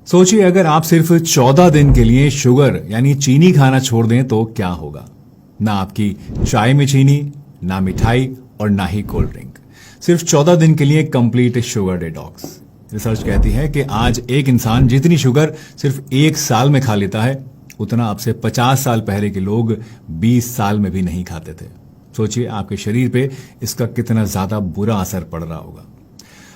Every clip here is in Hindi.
सोचिए अगर आप सिर्फ 14 दिन के लिए शुगर यानी चीनी खाना छोड़ दें तो क्या होगा। ना आपकी चाय में चीनी, ना मिठाई और ना ही कोल्ड ड्रिंक। सिर्फ 14 दिन के लिए कंप्लीट शुगर डिटॉक्स। रिसर्च कहती है कि आज एक इंसान जितनी शुगर सिर्फ एक साल में खा लेता है उतना अब से 50 साल पहले के लोग 20 साल में भी नहीं खाते थे। सोचिए आपके शरीर पे इसका कितना ज्यादा बुरा असर पड़ रहा होगा।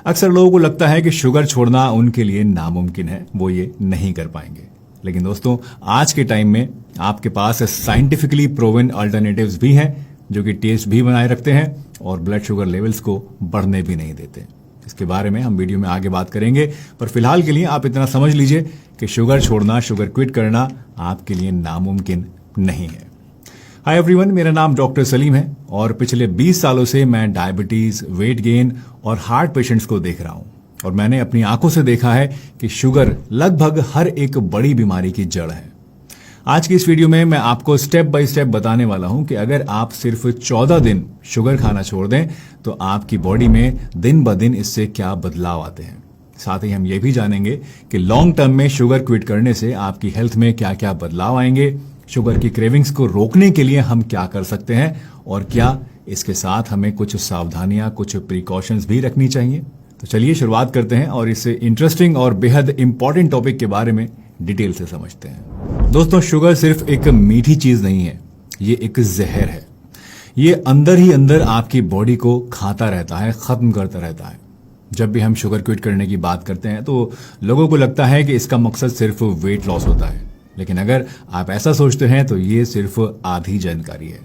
अक्सर लोगों को लगता है कि शुगर छोड़ना उनके लिए नामुमकिन है, वो ये नहीं कर पाएंगे। लेकिन दोस्तों आज के टाइम में आपके पास साइंटिफिकली प्रूवन अल्टरनेटिव्स भी हैं जो कि टेस्ट भी बनाए रखते हैं और ब्लड शुगर लेवल्स को बढ़ने भी नहीं देते। इसके बारे में हम वीडियो में आगे बात करेंगे, पर फिलहाल के लिए आप इतना समझ लीजिए कि शुगर छोड़ना, शुगर क्विट करना आपके लिए नामुमकिन नहीं है। हाय एवरीवन, मेरा नाम डॉक्टर सलीम है और पिछले 20 सालों से मैं डायबिटीज, वेट गेन और हार्ट पेशेंट्स को देख रहा हूं और मैंने अपनी आंखों से देखा है कि शुगर लगभग हर एक बड़ी बीमारी की जड़ है। आज की इस वीडियो में मैं आपको स्टेप बाय स्टेप बताने वाला हूं कि अगर आप सिर्फ 14 दिन शुगर खाना छोड़ दें तो आपकी बॉडी में दिन ब दिन इससे क्या बदलाव आते हैं। साथ ही हम ये भी जानेंगे कि लॉन्ग टर्म में शुगर क्विट करने से आपकी हेल्थ में क्या क्या बदलाव आएंगे, शुगर की क्रेविंग्स को रोकने के लिए हम क्या कर सकते हैं और क्या इसके साथ हमें कुछ सावधानियां, कुछ प्रिकॉशंस भी रखनी चाहिए। तो चलिए शुरुआत करते हैं और इस इंटरेस्टिंग और बेहद इंपॉर्टेंट टॉपिक के बारे में डिटेल से समझते हैं। दोस्तों शुगर सिर्फ एक मीठी चीज नहीं है, ये एक जहर है। ये अंदर ही अंदर आपकी बॉडी को खाता रहता है, खत्म करता रहता है। जब भी हम शुगर क्विट करने की बात करते हैं तो लोगों को लगता है कि इसका मकसद सिर्फ वेट लॉस होता है, लेकिन अगर आप ऐसा सोचते हैं तो ये सिर्फ आधी जानकारी है।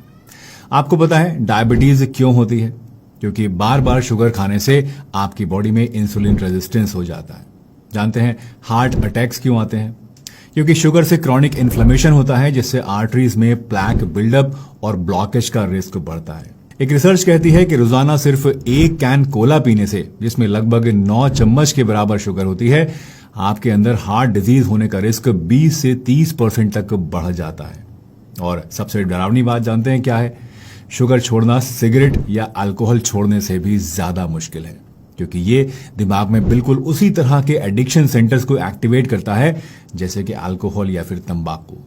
आपको पता है डायबिटीज क्यों होती है? क्योंकि बार बार शुगर खाने से आपकी बॉडी में इंसुलिन रेजिस्टेंस हो जाता है। जानते हैं हार्ट अटैक्स क्यों आते हैं? क्योंकि शुगर से क्रॉनिक इन्फ्लेमेशन होता है जिससे आर्टरीज में प्लैक बिल्डअप और ब्लॉकेज का रिस्क बढ़ता है। एक रिसर्च कहती है कि रोजाना सिर्फ एक कैन कोला पीने से, जिसमें लगभग 9 चम्मच के बराबर शुगर होती है, आपके अंदर हार्ट डिजीज होने का रिस्क 20 से 30% तक बढ़ जाता है। और सबसे डरावनी बात जानते हैं क्या है? शुगर छोड़ना सिगरेट या अल्कोहल छोड़ने से भी ज्यादा मुश्किल है, क्योंकि ये दिमाग में बिल्कुल उसी तरह के एडिक्शन सेंटर्स को एक्टिवेट करता है जैसे कि अल्कोहल या फिर तंबाकू।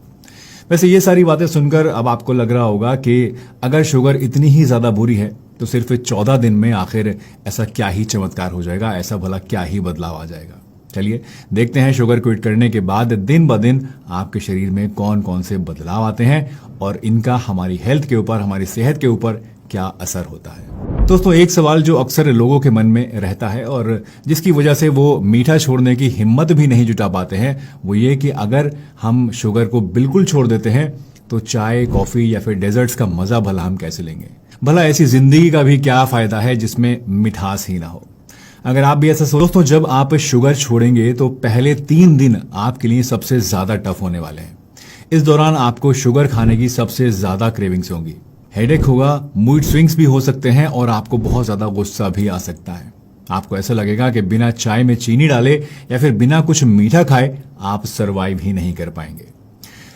वैसे ये सारी बातें सुनकर अब आपको लग रहा होगा कि अगर शुगर इतनी ही ज्यादा बुरी है तो सिर्फ 14 दिन में आखिर ऐसा क्या ही चमत्कार हो जाएगा, ऐसा भला क्या ही बदलाव आ जाएगा। चलिए देखते हैं शुगर क्विट करने के बाद दिन ब दिन आपके शरीर में कौन कौन से बदलाव आते हैं और इनका हमारी हेल्थ के ऊपर, हमारी सेहत के ऊपर क्या असर होता है। दोस्तों एक सवाल जो अक्सर लोगों के मन में रहता है और जिसकी वजह से वो मीठा छोड़ने की हिम्मत भी नहीं जुटा पाते हैं, वो ये कि अगर हम शुगर को बिल्कुल छोड़ देते हैं तो चाय, कॉफी या फिर डेजर्ट्स का मजा भला हम कैसे लेंगे? भला ऐसी जिंदगी का भी क्या फायदा है जिसमें मिठास ही ना हो? अगर आप भी ऐसा सोचो, दोस्तों जब आप शुगर छोड़ेंगे तो पहले 3 दिन आपके लिए सबसे ज्यादा टफ होने वाले हैं। इस दौरान आपको शुगर खाने की सबसे ज्यादा क्रेविंग्स होंगी, हेडेक होगा, मूड स्विंग्स भी हो सकते हैं और आपको बहुत ज्यादा गुस्सा भी आ सकता है। आपको ऐसा लगेगा कि बिना चाय में चीनी डाले या फिर बिना कुछ मीठा खाए आप सरवाइव ही नहीं कर पाएंगे।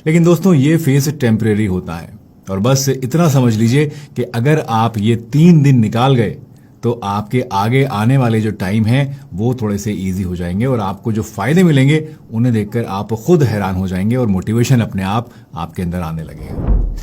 लेकिन दोस्तों ये फेज टेम्परेरी होता है और बस इतना समझ लीजिए कि अगर आप ये 3 दिन निकाल गए तो आपके आगे आने वाले जो टाइम है वो थोड़े से इजी हो जाएंगे और आपको जो फायदे मिलेंगे उन्हें देखकर आप खुद हैरान हो जाएंगे और मोटिवेशन अपने आप आपके अंदर आने लगेगा।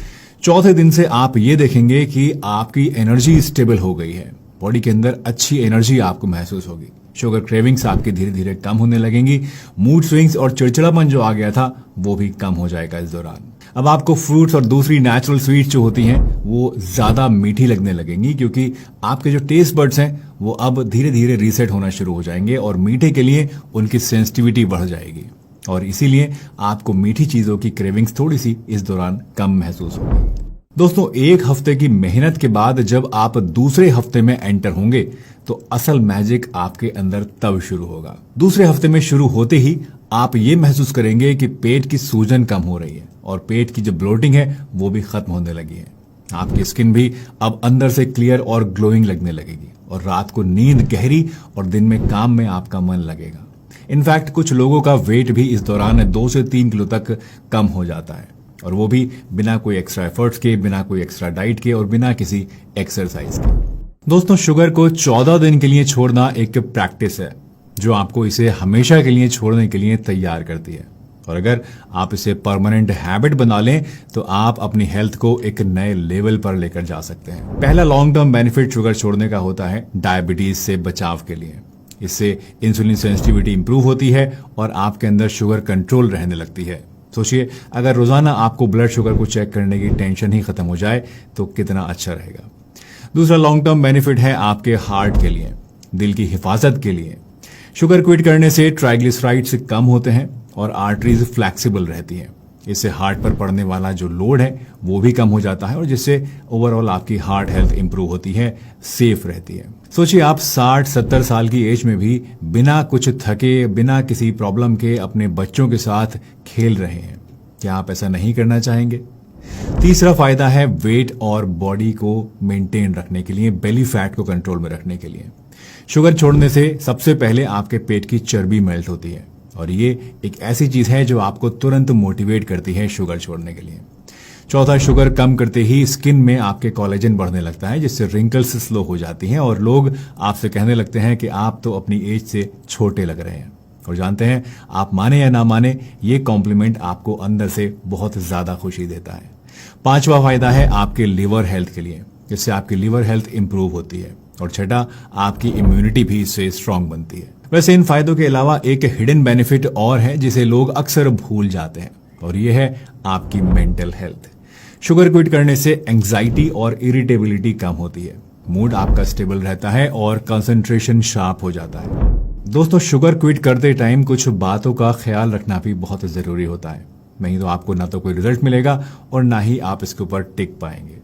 चौथे दिन से आप ये देखेंगे कि आपकी एनर्जी स्टेबल हो गई है, बॉडी के अंदर अच्छी एनर्जी आपको महसूस होगी, शुगर क्रेविंग्स आपकी धीरे धीरे कम होने लगेंगी, मूड स्विंग्स और चिड़चिड़ापन जो आ गया था वो भी कम हो जाएगा इस दौरान। अब आपको फ्रूट्स और दूसरी नेचुरल स्वीट्स जो होती हैं वो ज्यादा मीठी लगने लगेंगी, क्योंकि आपके जो टेस्ट बड्स हैं वो अब धीरे धीरे रीसेट होना शुरू हो जाएंगे और मीठे के लिए उनकी सेंसिटिविटी बढ़ जाएगी और इसीलिए आपको मीठी चीजों की क्रेविंग्स थोड़ी सी इस दौरान कम महसूस होगी। दोस्तों एक हफ्ते की मेहनत के बाद जब आप दूसरे हफ्ते में एंटर होंगे तो असल मैजिक आपके अंदर तब शुरू होगा। दूसरे हफ्ते में शुरू होते ही आप ये महसूस करेंगे कि पेट की सूजन कम हो रही है और पेट की जो ब्लोटिंग है वो भी खत्म होने लगी है। आपकी स्किन भी अब अंदर से क्लियर और ग्लोइंग लगने लगेगी और रात को नींद गहरी और दिन में काम में आपका मन लगेगा। इनफैक्ट कुछ लोगों का वेट भी इस दौरान 2 से 3 किलो तक कम हो जाता है और वो भी बिना कोई एक्स्ट्रा एफर्ट्स के, बिना कोई एक्स्ट्रा डाइट के और बिना किसी एक्सरसाइज के। दोस्तों शुगर को 14 दिन के लिए छोड़ना एक प्रैक्टिस है, जो आपको इसे हमेशा के लिए छोड़ने के लिए तैयार करती है। और अगर आप इसे परमानेंट हैबिट बना लें तो आप अपनी हेल्थ को एक नए लेवल पर लेकर जा सकते हैं। पहला लॉन्ग टर्म बेनिफिट शुगर छोड़ने का होता है डायबिटीज से बचाव के लिए। इससे इंसुलिन सेंसिटिविटी इंप्रूव होती है और आपके अंदर शुगर कंट्रोल रहने लगती है। सोचिए, अगर रोजाना आपको ब्लड शुगर को चेक करने की टेंशन ही खत्म हो जाए तो कितना अच्छा रहेगा। दूसरा लॉन्ग टर्म बेनिफिट है आपके हार्ट के लिए, दिल की हिफाजत के लिए। शुगर क्विट करने से ट्राइग्लिसराइड्स कम होते हैं और आर्टरीज फ्लेक्सिबल रहती हैं। इससे हार्ट पर पड़ने वाला जो लोड है वो भी कम हो जाता है और जिससे ओवरऑल आपकी हार्ट हेल्थ इंप्रूव होती है, सेफ रहती है। सोचिए, आप 60-70 साल की एज में भी बिना कुछ थके, बिना किसी प्रॉब्लम के अपने बच्चों के साथ खेल रहे हैं। क्या आप ऐसा नहीं करना चाहेंगे? तीसरा फायदा है वेट और बॉडी को मेंटेन रखने के लिए, बेली फैट को कंट्रोल में रखने के लिए। शुगर छोड़ने से सबसे पहले आपके पेट की चर्बी मेल्ट होती है और ये एक ऐसी चीज है जो आपको तुरंत मोटिवेट करती है शुगर छोड़ने के लिए। चौथा, शुगर कम करते ही स्किन में आपके कोलेजन बढ़ने लगता है, जिससे रिंकल्स स्लो हो जाती हैं और लोग आपसे कहने लगते हैं कि आप तो अपनी एज से छोटे लग रहे हैं। और जानते हैं, आप माने या ना माने, ये कॉम्प्लीमेंट आपको अंदर से बहुत ज्यादा खुशी देता है। पांचवा फायदा है आपके लिवर हेल्थ के लिए, जिससे आपकी लिवर हेल्थ इंप्रूव होती है। और छठा, आपकी इम्यूनिटी भी इससे स्ट्रांग बनती है। वैसे इन फायदों के अलावा एक हिडन बेनिफिट और है जिसे लोग अक्सर भूल जाते हैं और यह है आपकी मेंटल हेल्थ। शुगर क्विट करने से एंग्जाइटी और इरिटेबिलिटी कम होती है, मूड आपका स्टेबल रहता है और कंसंट्रेशन शार्प हो जाता है। दोस्तों, शुगर क्विट करते टाइम कुछ बातों का ख्याल रखना भी बहुत जरूरी होता है, नहीं तो आपको ना तो कोई रिजल्ट मिलेगा और ना ही आप इसके ऊपर टिक पाएंगे।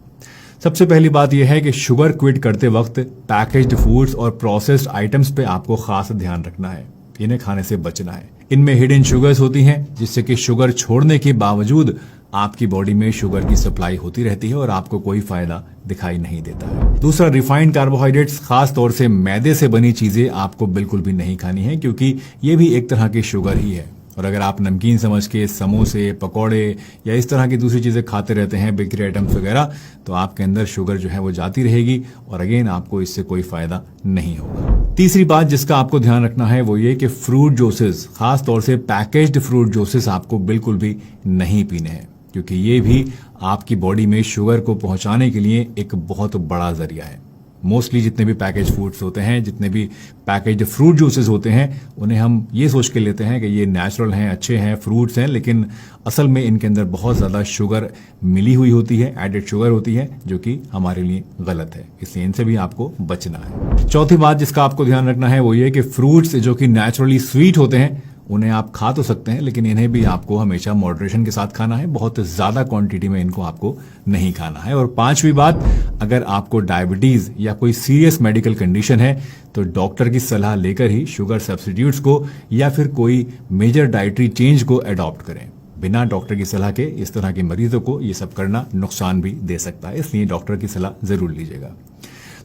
सबसे पहली बात यह है कि शुगर क्विट करते वक्त पैकेज्ड फूड्स और प्रोसेस्ड आइटम्स पे आपको खास ध्यान रखना है। इन्हें खाने से बचना है। इनमें हिडन शुगर्स होती हैं, जिससे कि शुगर छोड़ने के बावजूद आपकी बॉडी में शुगर की सप्लाई होती रहती है और आपको कोई फायदा दिखाई नहीं देता है। दूसरा, रिफाइंड कार्बोहाइड्रेट्स, खास तौर से मैदे से बनी चीजें आपको बिल्कुल भी नहीं खानी है, क्योंकि ये भी एक तरह की शुगर ही है। और अगर आप नमकीन समझ के समोसे, पकौड़े या इस तरह की दूसरी चीजें खाते रहते हैं, बेकरी आइटम्स वगैरह, तो आपके अंदर शुगर जो है वो जाती रहेगी और अगेन आपको इससे कोई फायदा नहीं होगा। तीसरी बात जिसका आपको ध्यान रखना है वो ये कि फ्रूट जूसेस, खास तौर से पैकेज्ड फ्रूट जूसेस आपको बिल्कुल भी नहीं पीने हैं, क्योंकि ये भी आपकी बॉडी में शुगर को पहुंचाने के लिए एक बहुत बड़ा जरिया है। मोस्टली जितने भी पैकेज फूड्स होते हैं, जितने भी पैकेज फ्रूट जूसेस होते हैं, उन्हें हम ये सोच के लेते हैं कि ये नेचुरल हैं, अच्छे हैं, फ्रूट्स हैं, लेकिन असल में इनके अंदर बहुत ज़्यादा शुगर मिली हुई होती है, एडेड शुगर होती है, जो कि हमारे लिए गलत है। इसलिए इनसे भी आपको बचना है। चौथी बात जिसका आपको ध्यान रखना है वो ये कि फ्रूट्स जो कि नेचुरली स्वीट होते हैं उन्हें आप खा तो सकते हैं, लेकिन इन्हें भी आपको हमेशा मॉडरेशन के साथ खाना है। बहुत ज्यादा क्वांटिटी में इनको आपको नहीं खाना है। और पांचवी बात, अगर आपको डायबिटीज या कोई सीरियस मेडिकल कंडीशन है तो डॉक्टर की सलाह लेकर ही शुगर सब्स्टिट्यूट्स को या फिर कोई मेजर डाइटरी चेंज को अडॉप्ट करें। बिना डॉक्टर की सलाह के इस तरह के मरीजों को ये सब करना नुकसान भी दे सकता है, इसलिए डॉक्टर की सलाह जरूर लीजिएगा।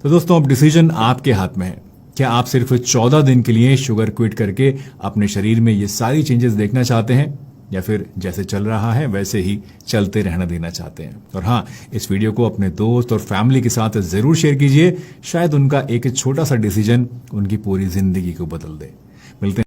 तो दोस्तों, अब डिसीजन आपके हाथ में है। क्या आप सिर्फ 14 दिन के लिए शुगर क्विट करके अपने शरीर में ये सारी चेंजेस देखना चाहते हैं, या फिर जैसे चल रहा है वैसे ही चलते रहना देना चाहते हैं? और हाँ, इस वीडियो को अपने दोस्त और फैमिली के साथ जरूर शेयर कीजिए, शायद उनका एक छोटा सा डिसीजन उनकी पूरी जिंदगी को बदल दे। मिलते हैं।